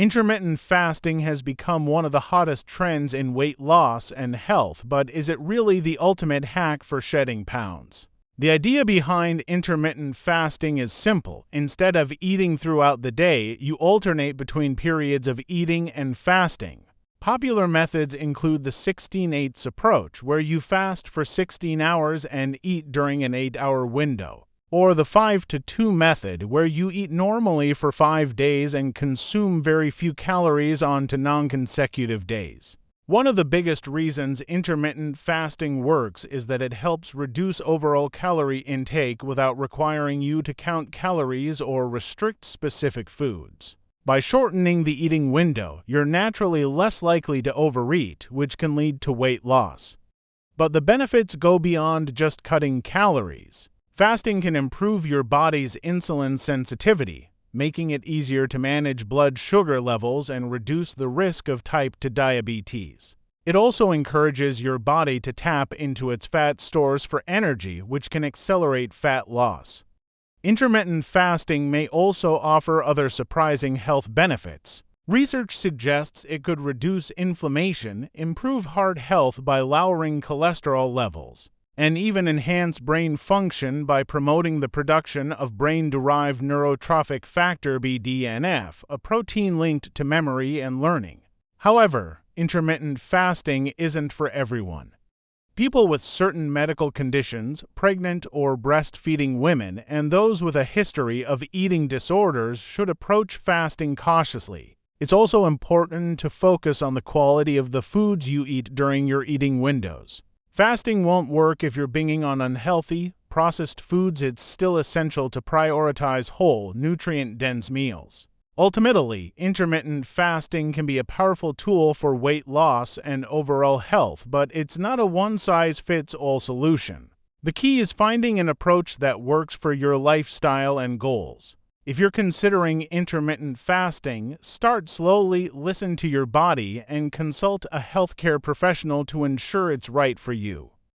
Intermittent fasting has become one of the hottest trends in weight loss and health, but is it really the ultimate hack for shedding pounds? The idea behind intermittent fasting is simple. Instead of eating throughout the day, you alternate between periods of eating and fasting. Popular methods include the 16/8 approach, where you fast for 16 hours and eat during an 8-hour window, or the 5-2 method, where you eat normally for 5 days and consume very few calories on to non-consecutive days. One of the biggest reasons intermittent fasting works is that it helps reduce overall calorie intake without requiring you to count calories or restrict specific foods. By shortening the eating window, you're naturally less likely to overeat, which can lead to weight loss. But the benefits go beyond just cutting calories. Fasting can improve your body's insulin sensitivity, making it easier to manage blood sugar levels and reduce the risk of type 2 diabetes. It also encourages your body to tap into its fat stores for energy, which can accelerate fat loss. Intermittent fasting may also offer other surprising health benefits. Research suggests it could reduce inflammation, improve heart health by lowering cholesterol levels, and even enhance brain function by promoting the production of brain-derived neurotrophic factor BDNF, a protein linked to memory and learning. However, intermittent fasting isn't for everyone. People with certain medical conditions, pregnant or breastfeeding women, and those with a history of eating disorders should approach fasting cautiously. It's also important to focus on the quality of the foods you eat during your eating windows. Fasting won't work if you're binging on unhealthy, processed foods. It's still essential to prioritize whole, nutrient-dense meals. Ultimately, intermittent fasting can be a powerful tool for weight loss and overall health, but it's not a one-size-fits-all solution. The key is finding an approach that works for your lifestyle and goals. If you're considering intermittent fasting, start slowly, listen to your body, and consult a healthcare professional to ensure it's right for you.